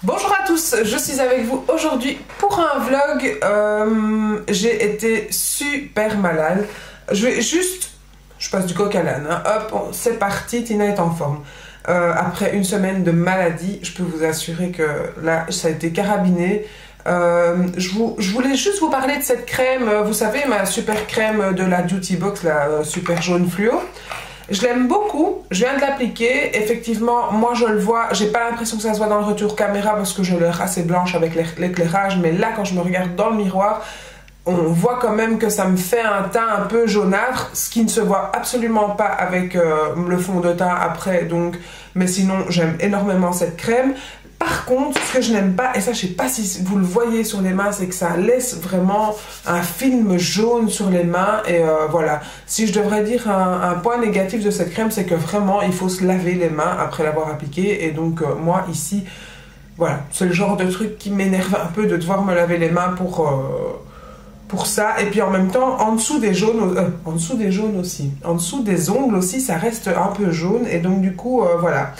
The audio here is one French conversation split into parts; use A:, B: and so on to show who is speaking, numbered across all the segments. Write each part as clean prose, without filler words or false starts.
A: Bonjour à tous, je suis avec vous aujourd'hui pour un vlog. J'ai été super malade. Je passe du coq à l'âne. Hein. Hop, c'est parti, Tina est en forme. Après une semaine de maladie, je peux vous assurer que là, ça a été carabiné. Je voulais juste vous parler de cette crème, vous savez, ma super crème de la Beauty Box, la super jaune fluo. Je l'aime beaucoup, je viens de l'appliquer, effectivement, moi je le vois, j'ai pas l'impression que ça se voit dans le retour caméra parce que je l'ai assez blanche avec l'éclairage, mais là quand je me regarde dans le miroir, on voit quand même que ça me fait un teint un peu jaunâtre, ce qui ne se voit absolument pas avec le fond de teint après, donc, mais sinon j'aime énormément cette crème. Par contre, ce que je n'aime pas, et ça je sais pas si vous le voyez sur les mains, c'est que ça laisse vraiment un film jaune sur les mains. Et voilà, si je devrais dire un point négatif de cette crème, c'est que vraiment il faut se laver les mains après l'avoir appliquée. Et donc moi ici, voilà, c'est le genre de truc qui m'énerve un peu de devoir me laver les mains pour ça. Et puis en même temps, en dessous des jaunes, aussi, en dessous des ongles aussi, ça reste un peu jaune. Et donc du coup, voilà.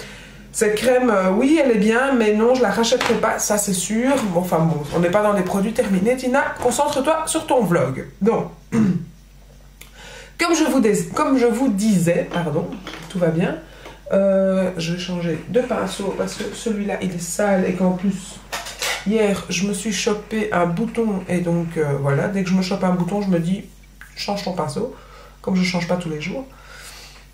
A: Cette crème, oui, elle est bien, mais non, je la rachèterai pas, ça c'est sûr. Bon, enfin bon, on n'est pas dans des produits terminés. Tina, concentre-toi sur ton vlog. Donc, comme je vous disais, pardon, tout va bien. Je vais changer de pinceau parce que celui-là, il est sale et qu'en plus, hier, je me suis chopé un bouton. Et donc, voilà, dès que je me chope un bouton, je me dis, change ton pinceau, comme je ne change pas tous les jours.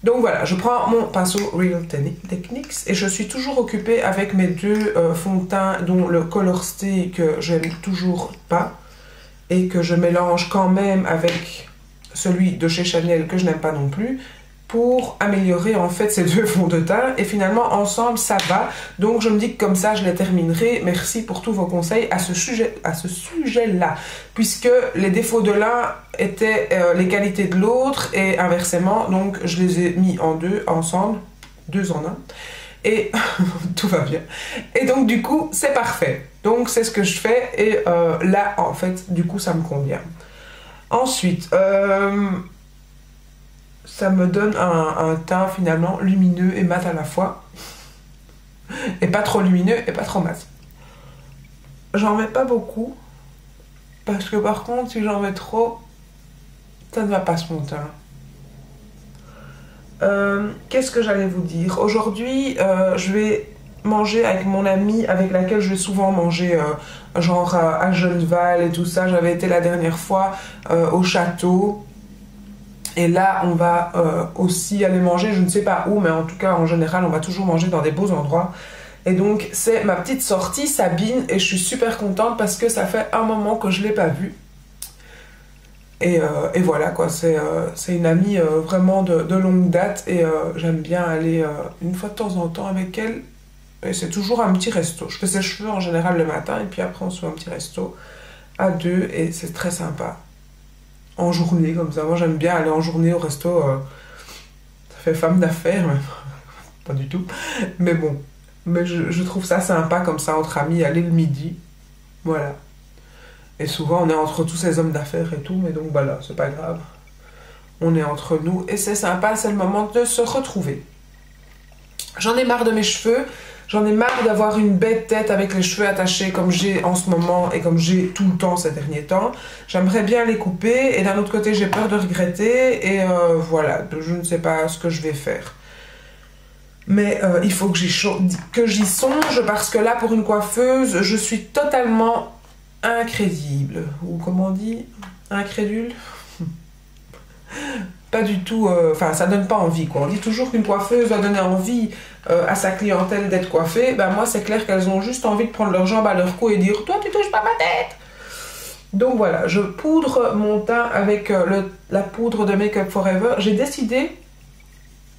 A: Donc voilà, je prends mon pinceau Real Techniques et je suis toujours occupée avec mes deux fonds de teint dont le Color Stay que j'aime toujours pas et que je mélange quand même avec celui de chez Chanel que je n'aime pas non plus pour améliorer en fait ces deux fonds de teint et finalement ensemble ça va. Donc je me dis que comme ça je les terminerai. Merci pour tous vos conseils à ce sujet-là, puisque les défauts de l'un étaient les qualités de l'autre et inversement, donc je les ai mis en deux ensemble, deux en un, et tout va bien. Et donc du coup c'est parfait. Donc c'est ce que je fais et là en fait du coup ça me convient. Ensuite, ça me donne un teint finalement lumineux et mat à la fois. Et pas trop lumineux et pas trop mat. J'en mets pas beaucoup. Parce que par contre, si j'en mets trop, ça ne va pas sur mon teint. Qu'est-ce que j'allais vous dire? Aujourd'hui, je vais manger avec mon amie avec laquelle je vais souvent manger genre à Genneval et tout ça. J'avais été la dernière fois au château. Et là, on va aussi aller manger, je ne sais pas où, mais en tout cas, en général, on va toujours manger dans des beaux endroits. Et donc, c'est ma petite sortie, Sabine, et je suis super contente parce que ça fait un moment que je ne l'ai pas vue. Et voilà, quoi, c'est une amie vraiment de longue date et j'aime bien aller une fois de temps en temps avec elle. Et c'est toujours un petit resto. Je fais ses cheveux en général le matin et puis après, on se fait un petit resto à deux et c'est très sympa. En journée comme ça, moi j'aime bien aller en journée au resto, ça fait femme d'affaires, mais pas du tout, mais bon, mais je trouve ça sympa comme ça entre amis, aller le midi, voilà, et souvent on est entre tous ces hommes d'affaires et tout, mais donc voilà, c'est pas grave, on est entre nous et c'est sympa, c'est le moment de se retrouver. J'en ai marre de mes cheveux. J'en ai marre d'avoir une bête tête avec les cheveux attachés comme j'ai en ce moment et comme j'ai tout le temps ces derniers temps. J'aimerais bien les couper et d'un autre côté j'ai peur de regretter et voilà, je ne sais pas ce que je vais faire. Mais il faut que j'y songe parce que là pour une coiffeuse je suis totalement incrédible. Ou comment on dit? Incrédule? Pas du tout, enfin ça donne pas envie quoi. On dit toujours qu'une coiffeuse doit donner envie à sa clientèle d'être coiffée. Ben moi c'est clair qu'elles ont juste envie de prendre leurs jambes à leur cou et dire toi tu touches pas ma tête. Donc voilà, je poudre mon teint avec la poudre de Make Up Forever. J'ai décidé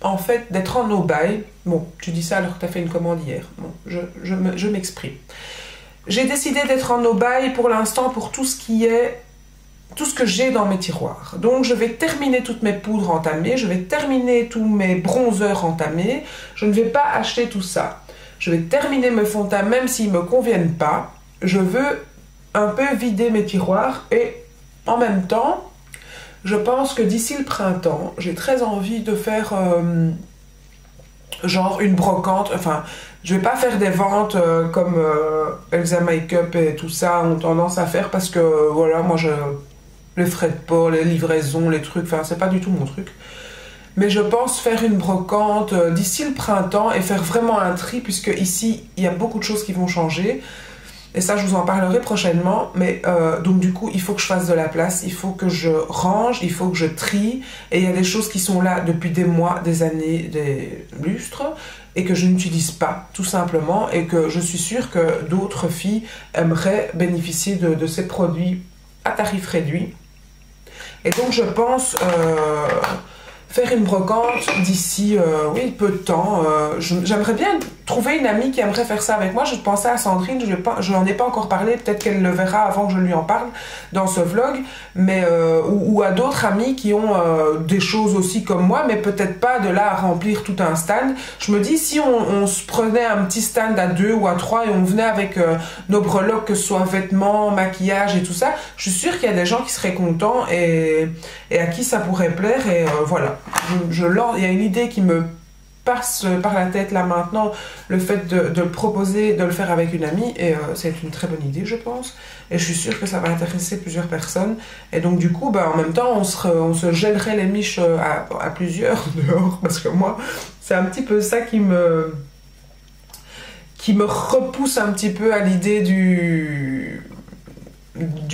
A: en fait d'être en no-buy. Bon, tu dis ça alors que tu as fait une commande hier. Bon, je m'exprime. J'ai décidé d'être en no-buy pour l'instant pour tout ce que j'ai dans mes tiroirs. Donc je vais terminer toutes mes poudres entamées, je vais terminer tous mes bronzers entamés, je ne vais pas acheter tout ça. Je vais terminer mes fonds de teint même s'ils ne me conviennent pas. Je veux un peu vider mes tiroirs et en même temps, je pense que d'ici le printemps, j'ai très envie de faire genre une brocante, enfin, je vais pas faire des ventes comme Elsa Makeup et tout ça ont tendance à faire parce que, voilà, moi, les frais de port, les livraisons, les trucs, enfin, c'est pas du tout mon truc. Mais je pense faire une brocante d'ici le printemps et faire vraiment un tri, puisque ici, il y a beaucoup de choses qui vont changer. Et ça, je vous en parlerai prochainement. Mais donc, du coup, il faut que je fasse de la place, il faut que je range, il faut que je trie. Et il y a des choses qui sont là depuis des mois, des années, des lustres, et que je n'utilise pas, tout simplement. Et que je suis sûre que d'autres filles aimeraient bénéficier de ces produits à tarif réduit. Et donc, je pense faire une brocante d'ici, oui, peu de temps. J'aimerais bien trouver une amie qui aimerait faire ça avec moi. Je pensais à Sandrine, je n'en ai pas encore parlé, peut-être qu'elle le verra avant que je lui en parle dans ce vlog, mais, ou à d'autres amis qui ont des choses aussi comme moi, mais peut-être pas de là à remplir tout un stand. Je me dis, si on se prenait un petit stand à 2 ou à 3 et on venait avec nos breloques, que ce soit vêtements, maquillage et tout ça, je suis sûre qu'il y a des gens qui seraient contents et à qui ça pourrait plaire. Et voilà, il y a une idée qui me passe par la tête là maintenant, le fait de le proposer, de le faire avec une amie, et c'est une très bonne idée, je pense, et je suis sûre que ça va intéresser plusieurs personnes. Et donc du coup, en même temps, on se gèlerait les miches à plusieurs dehors, parce que moi, c'est un petit peu ça qui me repousse un petit peu à l'idée du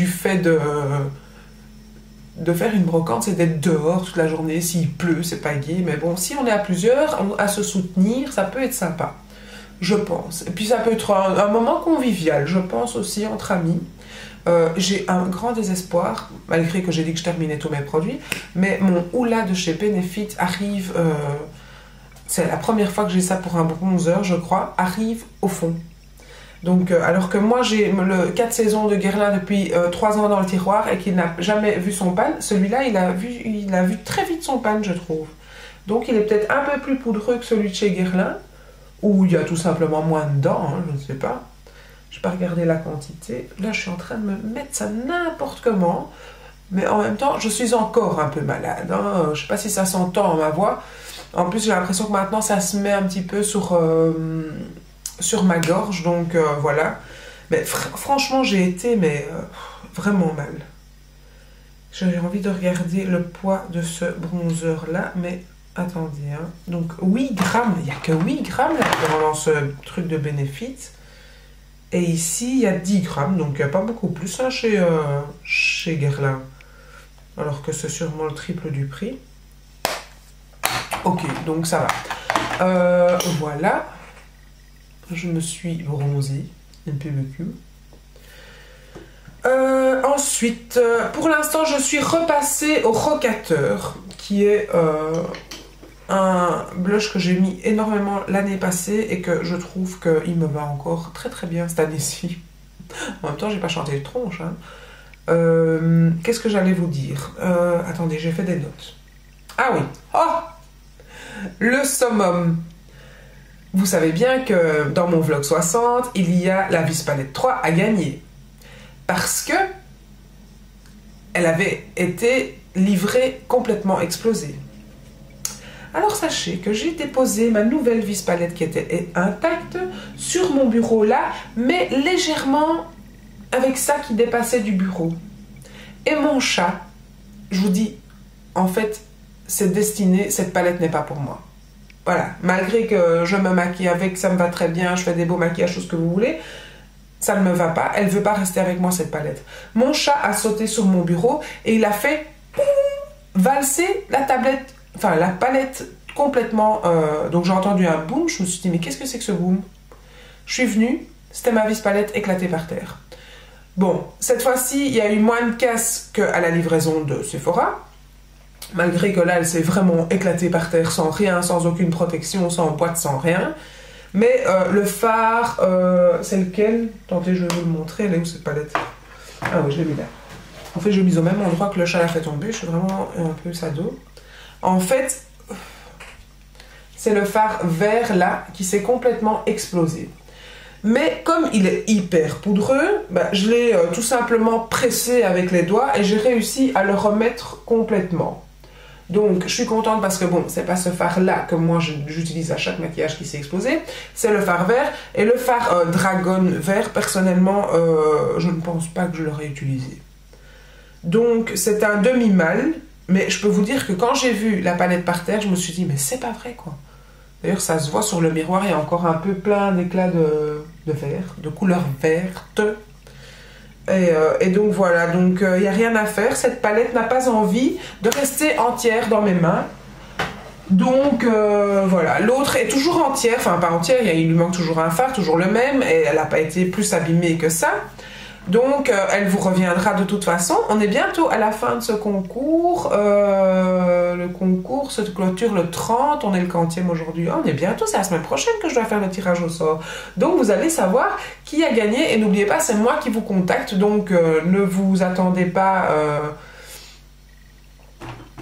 A: fait de faire une brocante, c'est d'être dehors toute la journée. S'il pleut, c'est pas gai, mais bon, si on est à plusieurs, à se soutenir, ça peut être sympa, je pense. Et puis ça peut être un moment convivial, je pense aussi, entre amis. J'ai un grand désespoir, malgré que j'ai dit que je terminais tous mes produits, mais mon Hoola de chez Benefit arrive, c'est la première fois que j'ai ça pour un bronzer, je crois, arrive au fond. Donc, alors que moi, j'ai le 4 saisons de Guerlain depuis 3 ans dans le tiroir et qu'il n'a jamais vu son pan, celui-là, il a vu très vite son pan, je trouve. Donc, il est peut-être un peu plus poudreux que celui de chez Guerlain, ou il y a tout simplement moins dedans, hein, je ne sais pas. Je n'ai pas regardé la quantité. Là, je suis en train de me mettre ça n'importe comment, mais en même temps, je suis encore un peu malade. Hein. Je ne sais pas si ça s'entend à ma voix. En plus, j'ai l'impression que maintenant, ça se met un petit peu sur ma gorge, donc voilà. Mais franchement, j'ai été vraiment mal. J'ai envie de regarder le poids de ce bronzer là, mais attendez, hein. Donc 8 grammes, il n'y a que 8 grammes là dans ce truc de Benefit. Et ici, il y a 10 grammes, donc il n'y a pas beaucoup plus hein, chez Guerlain. Alors que c'est sûrement le triple du prix. Ok, donc ça va. Voilà. Je me suis bronzée, un peu le cul. Ensuite, pour l'instant, je suis repassée au Rocateur, qui est un blush que j'ai mis énormément l'année passée et que je trouve qu'il me va encore très très bien cette année-ci. En même temps, j'ai pas chanté de tronche. Hein. Qu'est-ce que j'allais vous dire? Attendez, j'ai fait des notes. Ah oui. Oh! Le summum. Vous savez bien que dans mon vlog 60, il y a la Vispalette 3 à gagner. Parce que elle avait été livrée complètement explosée. Alors sachez que j'ai déposé ma nouvelle Vispalette qui était intacte sur mon bureau là, mais légèrement avec ça qui dépassait du bureau. Et mon chat, je vous dis, en fait, c'est destiné, cette palette n'est pas pour moi. Voilà, malgré que je me maquille avec, ça me va très bien, je fais des beaux maquillages, tout ce que vous voulez, ça ne me va pas, elle ne veut pas rester avec moi cette palette. Mon chat a sauté sur mon bureau et il a fait valser la tablette, enfin la palette complètement, donc j'ai entendu un boom, je me suis dit mais qu'est-ce que c'est que ce boom? Je suis venue, c'était ma Vispalette éclatée par terre. Bon, cette fois-ci, il y a eu moins de casse qu'à la livraison de Sephora. Malgré que là, elle s'est vraiment éclatée par terre sans rien, sans aucune protection, sans boîte, sans rien. Mais le phare, c'est lequel? Attendez, je vais vous le montrer. Elle est où cette palette? Ah oui, je l'ai mis là. En fait, je l'ai mise au même endroit que le chat l'a fait tomber. Je suis vraiment un peu sado. En fait, c'est le phare vert là qui s'est complètement explosé. Mais comme il est hyper poudreux, je l'ai tout simplement pressé avec les doigts et j'ai réussi à le remettre complètement. Donc, je suis contente parce que bon, c'est pas ce fard-là que moi j'utilise à chaque maquillage qui s'est explosé. C'est le fard vert. Et le fard Dragon vert, personnellement, je ne pense pas que je l'aurais utilisé. Donc, c'est un demi-mal. Mais je peux vous dire que quand j'ai vu la palette par terre, je me suis dit, mais c'est pas vrai, quoi. D'ailleurs, ça se voit sur le miroir, il y a encore un peu plein d'éclats de vert, de couleur verte. Et donc voilà, donc il n'y a rien à faire. Cette palette n'a pas envie de rester entière dans mes mains. Donc voilà, l'autre est toujours entière, enfin pas entière, il lui manque toujours un fard, toujours le même, et elle n'a pas été plus abîmée que ça. Donc elle vous reviendra de toute façon. On est bientôt à la fin de ce concours. Le concours se clôture le 30, on est le 40e aujourd'hui. On est bientôt, c'est la semaine prochaine que je dois faire le tirage au sort. Donc vous allez savoir qui a gagné, et n'oubliez pas, c'est moi qui vous contacte, donc ne vous attendez pas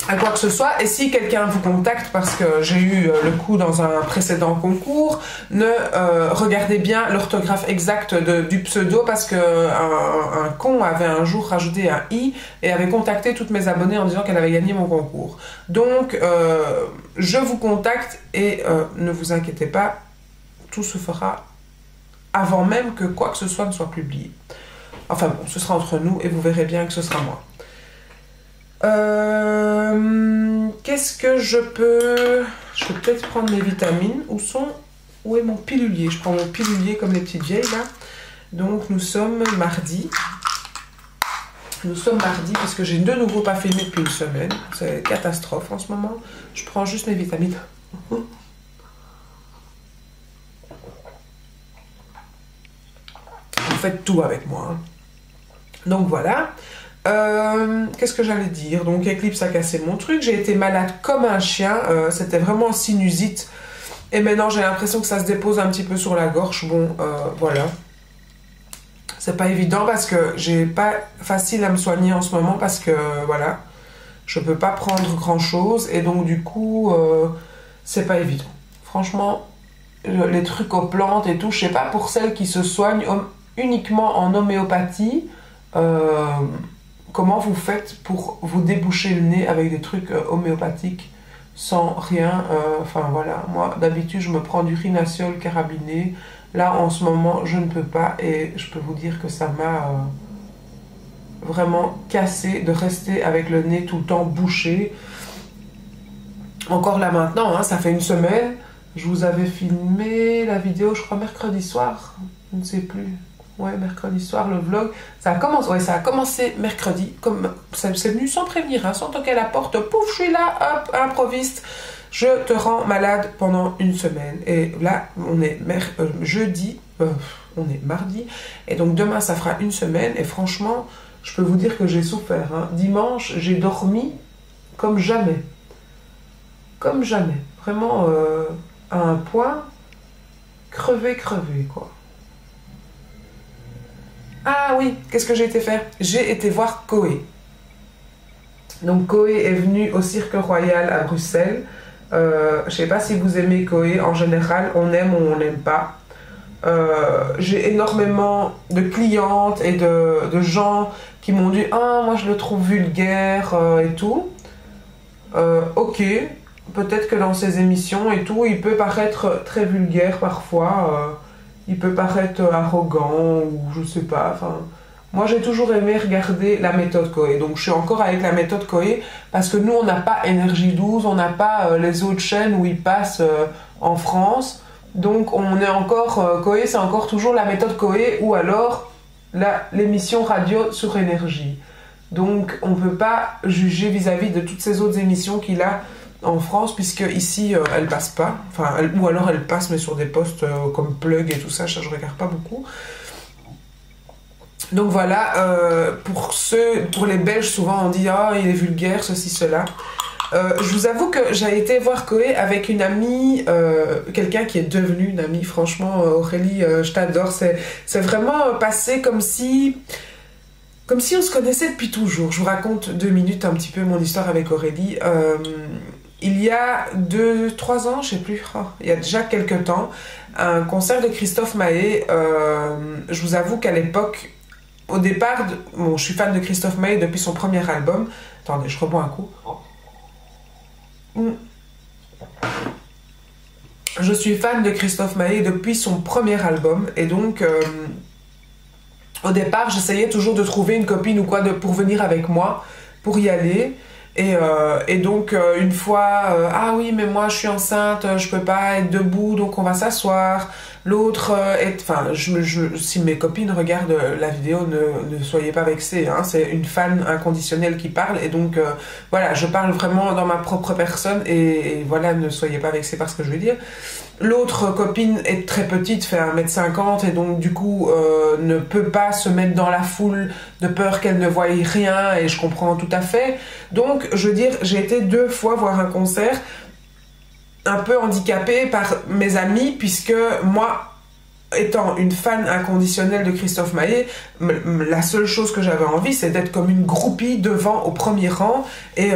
A: à quoi que ce soit. Et si quelqu'un vous contacte parce que j'ai eu le coup dans un précédent concours, ne regardez bien l'orthographe exacte du pseudo, parce que un con avait un jour rajouté un i et avait contacté toutes mes abonnées en disant qu'elle avait gagné mon concours. Donc je vous contacte, et ne vous inquiétez pas, tout se fera avant même que quoi que ce soit ne soit publié. Enfin bon, ce sera entre nous et vous verrez bien que ce sera moi. Qu'est-ce que je peux... Je peux peut-être prendre mes vitamines. Où est mon pilulier? Je prends mon pilulier comme les petites vieilles là. Donc nous sommes mardi. Nous sommes mardi parce que j'ai de nouveau pas filmé depuis une semaine. C'est catastrophe en ce moment. Je prends juste mes vitamines. Vous faites tout avec moi, hein. Donc voilà. Qu'est-ce que j'allais dire? Donc Eclipse a cassé mon truc, j'ai été malade comme un chien, c'était vraiment sinusite, et maintenant j'ai l'impression que ça se dépose un petit peu sur la gorge. Bon, voilà, c'est pas évident parce que j'ai pas facile à me soigner en ce moment, parce que voilà, je peux pas prendre grand chose, et donc du coup c'est pas évident. Franchement, les trucs aux plantes et tout, je sais pas, pour celles qui se soignent uniquement en homéopathie, comment vous faites pour vous déboucher le nez avec des trucs homéopathiques sans rien? Enfin voilà, moi d'habitude je me prends du rhinasiol carabiné. Là en ce moment je ne peux pas, et je peux vous dire que ça m'a vraiment cassé de rester avec le nez tout le temps bouché. Encore là maintenant, hein, ça fait une semaine. Je vous avais filmé la vidéo, je crois mercredi soir, je ne sais plus. Ouais, mercredi soir, le vlog. Ça a commencé mercredi. Comme c'est venu sans prévenir, hein, sans toquer à la porte. Pouf, je suis là, hop, improviste. Je te rends malade pendant une semaine. Et là, on est jeudi, on est mardi. Et donc demain, ça fera une semaine. Et franchement, je peux vous dire que j'ai souffert, hein. Dimanche, j'ai dormi comme jamais. Comme jamais. Vraiment à un point crevé, quoi. Ah oui, qu'est-ce que j'ai été faire? J'ai été voir Koé. Donc Koé est venu au Cirque Royal à Bruxelles. Je ne sais pas si vous aimez Koé. En général, on aime ou on n'aime pas. J'ai énormément de clientes et de gens qui m'ont dit « Ah, moi je le trouve vulgaire et tout. » Ok, peut-être que dans ses émissions et tout, il peut paraître très vulgaire parfois. Il peut paraître arrogant ou je sais pas, enfin... Moi, j'ai toujours aimé regarder la méthode Koé. Donc, je suis encore avec la méthode Koé parce que nous, on n'a pas Énergie 12, on n'a pas les autres chaînes où ils passent en France. Donc, on est encore... Koé, c'est encore toujours la méthode Koé ou alors l'émission radio sur Énergie. Donc, on ne peut pas juger vis-à-vis de toutes ces autres émissions qu'il a en France, puisque ici elle passe pas, enfin ou alors elle passe mais sur des postes comme Plug et tout ça, je regarde pas beaucoup. Donc voilà, pour les Belges souvent on dit ah il est vulgaire ceci cela. Je vous avoue que j'ai été voir Koé avec une amie, quelqu'un qui est devenu une amie. Franchement Aurélie, je t'adore, c'est vraiment passé comme si on se connaissait depuis toujours. Je vous raconte 2 minutes un petit peu mon histoire avec Aurélie. Il y a 2-3 ans, je sais plus, il y a déjà quelques temps, un concert de Christophe Maé. Je vous avoue qu'à l'époque, au départ, bon, je suis fan de Christophe Maé depuis son premier album. Attendez, je rebois un coup. je suis fan de Christophe Maé depuis son premier album. Et donc, au départ, j'essayais toujours de trouver une copine ou quoi pour venir avec moi, pour y aller. Et donc, une fois, ah oui, mais moi je suis enceinte, je peux pas être debout, donc on va s'asseoir. L'autre enfin, si mes copines regardent la vidéo, ne soyez pas vexés, hein, c'est une fan inconditionnelle qui parle, et donc voilà, je parle vraiment dans ma propre personne, et voilà, ne soyez pas vexés par ce que je veux dire. L'autre copine est très petite, fait 1m50, et donc du coup ne peut pas se mettre dans la foule de peur qu'elle ne voie rien, et je comprends tout à fait. Donc, je veux dire, j'ai été 2 fois voir un concert, un peu handicapée par mes amis, puisque moi, étant une fan inconditionnelle de Christophe Maé, la seule chose que j'avais envie, c'est d'être comme une groupie devant, au premier rang, et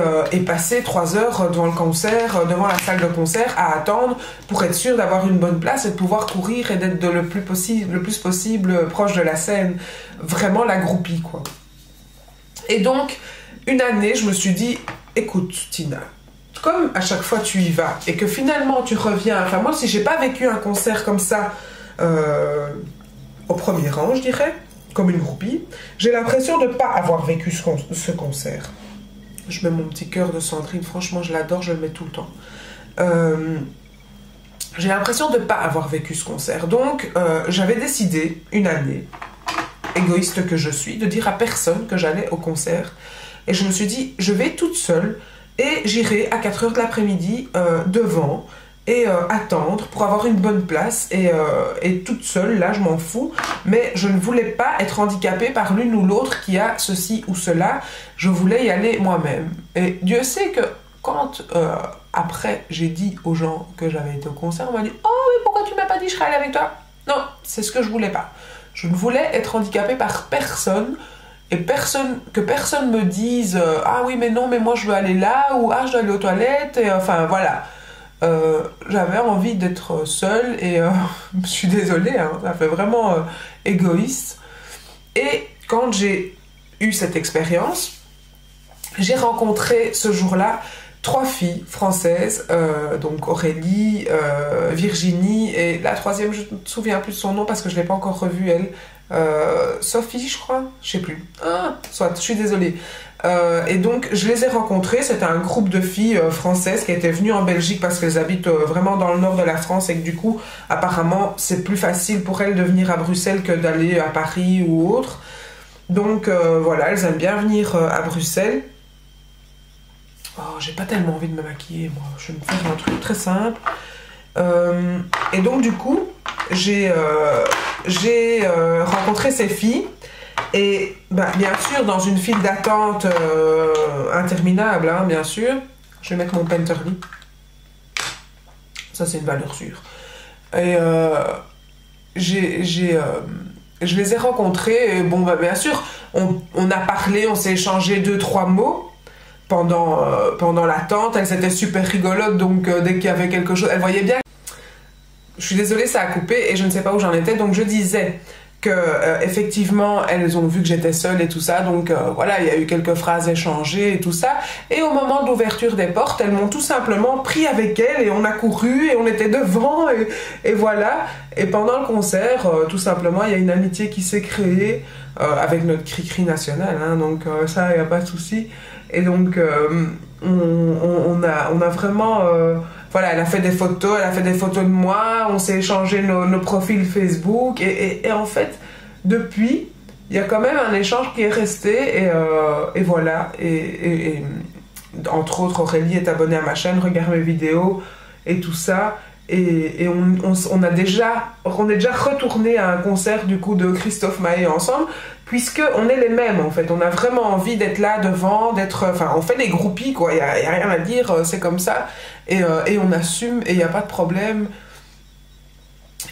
A: passer 3 heures devant le concert, devant la salle de concert, à attendre pour être sûr d'avoir une bonne place et de pouvoir courir et d'être le plus possible proche de la scène. Vraiment la groupie, quoi. Et donc, une année, je me suis dit, écoute, Tina, comme à chaque fois tu y vas et que finalement tu reviens, enfin moi si j'ai pas vécu un concert comme ça au premier rang, je dirais, comme une groupie, j'ai l'impression de ne pas avoir vécu ce concert. Je mets mon petit cœur de Sandrine, franchement je l'adore, je le mets tout le temps. J'ai l'impression de ne pas avoir vécu ce concert, donc j'avais décidé une année, égoïste que je suis, de dire à personne que j'allais au concert, et je me suis dit je vais toute seule et j'irai à 4 h de l'après-midi devant et attendre pour avoir une bonne place, et toute seule, là je m'en fous, mais je ne voulais pas être handicapée par l'une ou l'autre qui a ceci ou cela, je voulais y aller moi-même. Et Dieu sait que quand après j'ai dit aux gens que j'avais été au concert, on m'a dit « Oh mais pourquoi tu m'as pas dit je serais allée avec toi ?» Non, c'est ce que je voulais pas. Je ne voulais être handicapée par personne, et que personne me dise ah oui mais non mais moi je veux aller là, ou ah je dois aller aux toilettes, et enfin voilà. J'avais envie d'être seule, et je suis désolée, hein, ça fait vraiment égoïste. Et quand j'ai eu cette expérience, j'ai rencontré ce jour-là 3 filles françaises, donc Aurélie, Virginie, et la troisième, je ne me souviens plus de son nom parce que je ne l'ai pas encore revue, elle. Sophie, je crois, je sais plus. Ah, soit, je suis désolée. Et donc, je les ai rencontrées. C'était un groupe de filles françaises qui étaient venues en Belgique parce qu'elles habitent vraiment dans le nord de la France, et que du coup, apparemment, c'est plus facile pour elles de venir à Bruxelles que d'aller à Paris ou autre. Donc, voilà, elles aiment bien venir à Bruxelles. Oh, j'ai pas tellement envie de me maquiller, moi. Je vais me faire un truc très simple. Et donc, du coup, j'ai rencontré ces filles. Et bah, bien sûr, dans une file d'attente interminable, hein, bien sûr. Je vais mettre mon Penterly. Ça, c'est une valeur sûre. Et je les ai rencontrées. Et bon, bah, bien sûr, on a parlé, on s'est échangé 2-3 mots pendant l'attente. Elles étaient super rigolotes, donc dès qu'il y avait quelque chose, elles voyaient bien. Je suis désolée, ça a coupé et je ne sais pas où j'en étais. Donc je disais que effectivement elles ont vu que j'étais seule et tout ça, donc voilà, il y a eu quelques phrases échangées et tout ça, et au moment de l'ouverture des portes, elles m'ont tout simplement pris avec elles et on a couru et on était devant, et voilà. Et pendant le concert, tout simplement, il y a une amitié qui s'est créée avec notre cri-cri national, hein, donc ça, il n'y a pas de souci. Et donc on a vraiment voilà, elle a fait des photos de moi, on s'est échangé nos profils Facebook, et en fait, depuis, il y a quand même un échange qui est resté, et voilà, et entre autres, Aurélie est abonnée à ma chaîne, regarde mes vidéos, et tout ça, et on est déjà retourné à un concert, du coup, de Christophe Maé ensemble, puisqu'on est les mêmes, en fait. On a vraiment envie d'être là devant, enfin, on fait des groupies, quoi. Il n'y a rien à dire, c'est comme ça. Et on assume, et il n'y a pas de problème.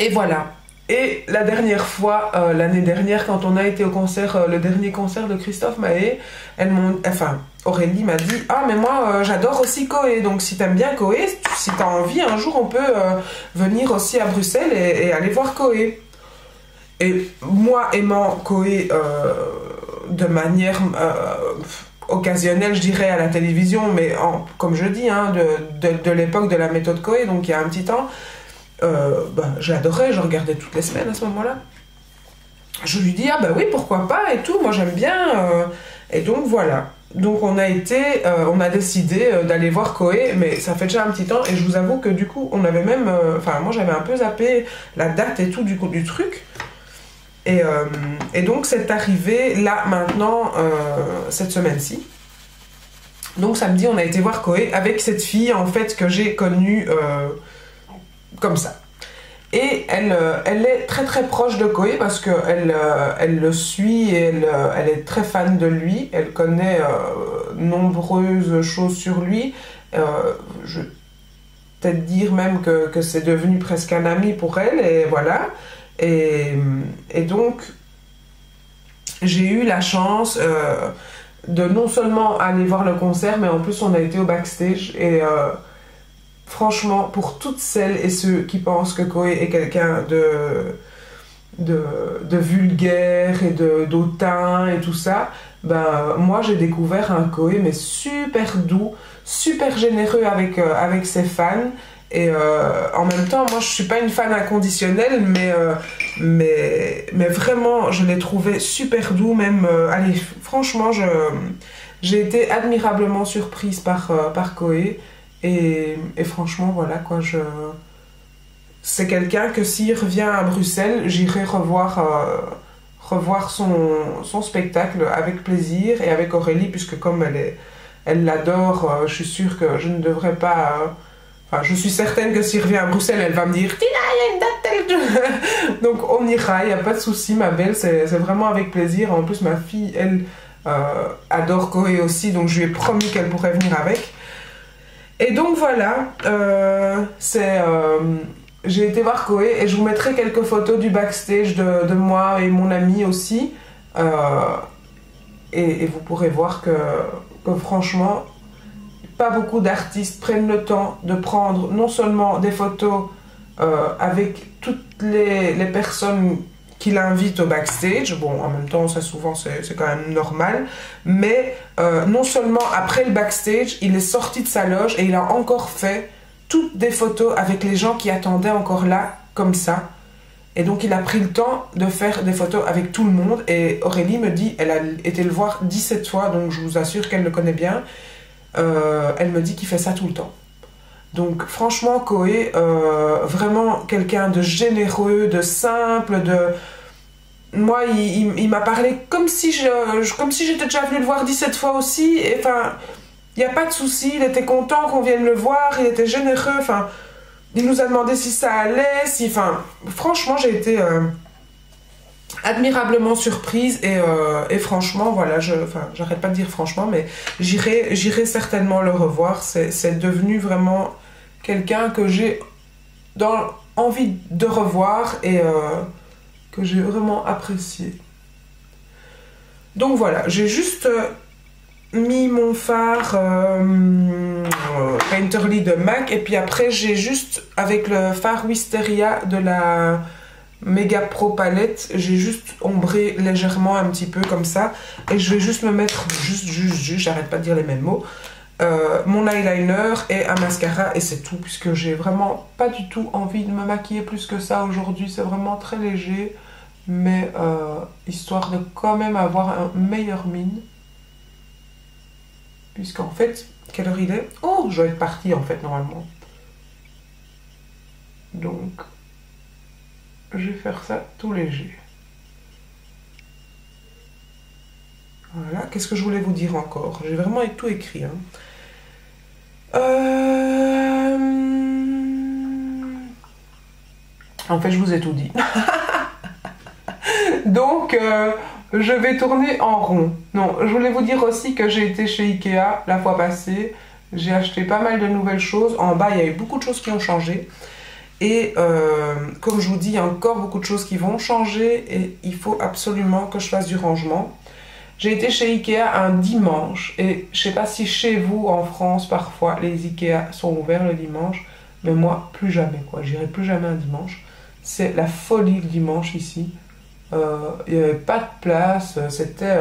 A: Et voilà. Et la dernière fois, l'année dernière, quand on a été au concert, le dernier concert de Christophe Maé, Aurélie m'a dit « Ah, mais moi, j'adore aussi Koé, donc si t'aimes bien Koé, si t'as envie, un jour, on peut venir aussi à Bruxelles et aller voir Koé. » Et moi, aimant Koé de manière occasionnel, je dirais, à la télévision, mais comme je dis, hein, de l'époque de la méthode Coué, donc il y a un petit temps, j'adorais, je regardais toutes les semaines à ce moment-là. Je lui dis, ah bah oui, pourquoi pas, et tout, moi j'aime bien, et donc voilà. Donc on a décidé d'aller voir Coué, mais ça fait déjà un petit temps, et je vous avoue que du coup, on avait même, moi j'avais un peu zappé la date et tout du truc, et donc c'est arrivé là, maintenant, cette semaine-ci. Donc samedi, on a été voir Coué avec cette fille, en fait, que j'ai connue comme ça. Et elle est très très proche de Coué parce qu'elle elle le suit et elle est très fan de lui. Elle connaît nombreuses choses sur lui. Je vais peut-être dire même que c'est devenu presque un ami pour elle. Et voilà. Et donc, j'ai eu la chance de non seulement aller voir le concert, mais en plus on a été au backstage. Et franchement, pour toutes celles et ceux qui pensent que Coué est quelqu'un de vulgaire et d'autant et tout ça, ben, moi j'ai découvert un Coué mais super doux, super généreux avec ses fans. Et en même temps, moi je suis pas une fan inconditionnelle, mais vraiment je l'ai trouvé super doux, même. Allez, franchement, j'ai été admirablement surprise par Coué. Et franchement, voilà quoi, c'est quelqu'un que s'il revient à Bruxelles, j'irai revoir son spectacle avec plaisir et avec Aurélie, puisque comme elle l'adore, je suis sûre que je ne devrais pas... Enfin, je suis certaine que s'il revient à Bruxelles, elle va me dire « Tina, il y a une date telle... » Donc on ira, il n'y a pas de souci, ma belle, c'est vraiment avec plaisir. En plus, ma fille, elle, adore Coué aussi, donc je lui ai promis qu'elle pourrait venir avec. Et donc voilà, j'ai été voir Coué et je vous mettrai quelques photos du backstage de moi et mon ami aussi. Et vous pourrez voir que franchement, pas beaucoup d'artistes prennent le temps de prendre non seulement des photos avec toutes les personnes qu'il invite au backstage. Bon, en même temps, ça souvent c'est quand même normal, mais non seulement après le backstage, il est sorti de sa loge et il a encore fait toutes des photos avec les gens qui attendaient encore là, comme ça. Et donc il a pris le temps de faire des photos avec tout le monde. Et Aurélie me dit, elle a été le voir 17 fois, donc je vous assure qu'elle le connaît bien. Elle me dit qu'il fait ça tout le temps. Donc franchement, Coué, vraiment quelqu'un de généreux, de simple, Moi, il m'a parlé comme si j'étais déjà venue le voir 17 fois aussi. Et enfin, il n'y a pas de souci, il était content qu'on vienne le voir, il était généreux, enfin, il nous a demandé si ça allait, enfin, franchement, j'ai été admirablement surprise et franchement, voilà, j'arrête pas de dire franchement, mais j'irai certainement le revoir. C'est devenu vraiment quelqu'un que j'ai envie de revoir et que j'ai vraiment apprécié. Donc voilà, j'ai juste mis mon fard Painterly de MAC et puis après j'ai juste avec le fard Wisteria de la Mega Pro palette, j'ai juste ombré légèrement un petit peu comme ça et je vais juste me mettre j'arrête pas de dire les mêmes mots, mon eyeliner et un mascara et c'est tout, puisque j'ai vraiment pas du tout envie de me maquiller plus que ça aujourd'hui. C'est vraiment très léger, mais histoire de quand même avoir une meilleure mine, puisqu'en fait, quelle heure il est? Oh, je dois être partie en fait normalement. Donc je vais faire ça tout léger. Voilà, qu'est-ce que je voulais vous dire encore? J'ai vraiment tout écrit. Hein. En fait, je vous ai tout dit. Donc, je vais tourner en rond. Non, je voulais vous dire aussi que j'ai été chez Ikea la fois passée. J'ai acheté pas mal de nouvelles choses. En bas, il y a eu beaucoup de choses qui ont changé. Et comme je vous dis, il y a encore beaucoup de choses qui vont changer. Et il faut absolument que je fasse du rangement. J'ai été chez Ikea un dimanche. Et je sais pas si chez vous, en France, parfois, les Ikea sont ouverts le dimanche. Mais moi, plus jamais, quoi. J'irai plus jamais un dimanche. C'est la folie le dimanche ici. Il n'y avait pas de place. C'était...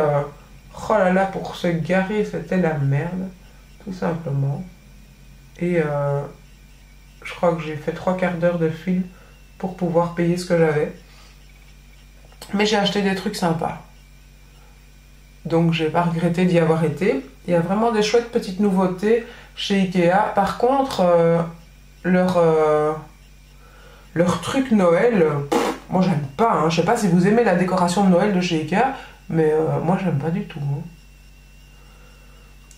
A: Oh là là, pour se garer, c'était la merde, tout simplement. Et je crois que j'ai fait 3/4 d'heure de fil pour pouvoir payer ce que j'avais. Mais j'ai acheté des trucs sympas. Donc j'ai pas regretté d'y avoir été. Il y a vraiment des chouettes petites nouveautés chez Ikea. Par contre, leur truc Noël, moi j'aime pas. Hein. Je sais pas si vous aimez la décoration de Noël de chez Ikea, mais moi j'aime pas du tout. Hein.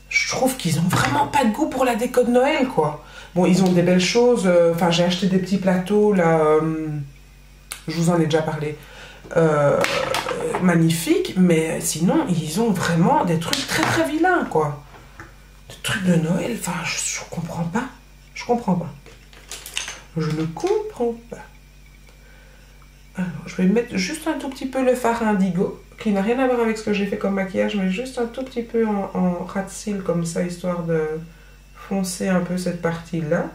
A: Je trouve qu'ils ont vraiment pas de goût pour la déco de Noël, quoi. Bon, ils ont des belles choses. Enfin, j'ai acheté des petits plateaux, là. Je vous en ai déjà parlé. Magnifiques, mais sinon, ils ont vraiment des trucs très très vilains, quoi. Des trucs de Noël, enfin, je comprends pas. Je comprends pas. Je ne comprends pas. Alors, je vais mettre juste un tout petit peu le fard indigo, qui n'a rien à voir avec ce que j'ai fait comme maquillage, mais juste un tout petit peu en ras de cils comme ça, histoire de foncer un peu cette partie-là.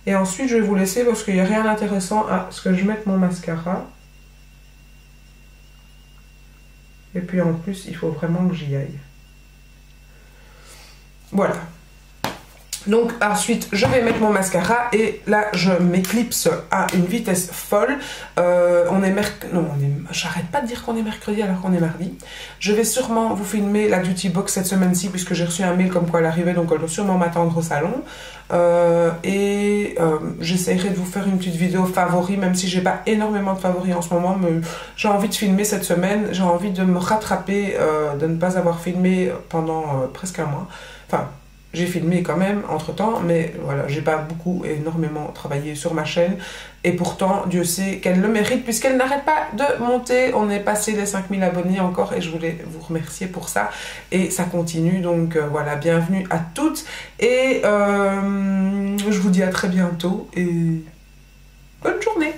A: Et ensuite, je vais vous laisser parce qu'il n'y a rien d'intéressant à ce que je mette mon mascara. Et puis en plus, il faut vraiment que j'y aille. Voilà. Donc ensuite, je vais mettre mon mascara et là, je m'éclipse à une vitesse folle. On est mercredi... Non, j'arrête pas de dire qu'on est mercredi alors qu'on est mardi. Je vais sûrement vous filmer la Duty Box cette semaine-ci puisque j'ai reçu un mail comme quoi elle arrivait, donc elle doit sûrement m'attendre au salon. J'essaierai de vous faire une petite vidéo favori, même si j'ai pas énormément de favoris en ce moment, mais j'ai envie de filmer cette semaine. J'ai envie de me rattraper, de ne pas avoir filmé pendant presque un mois. Enfin... J'ai filmé quand même entre temps, mais voilà, j'ai pas énormément travaillé sur ma chaîne. Et pourtant, Dieu sait qu'elle le mérite puisqu'elle n'arrête pas de monter. On est passé les 5000 abonnés encore et je voulais vous remercier pour ça. Et ça continue, donc voilà, bienvenue à toutes. Et je vous dis à très bientôt et bonne journée.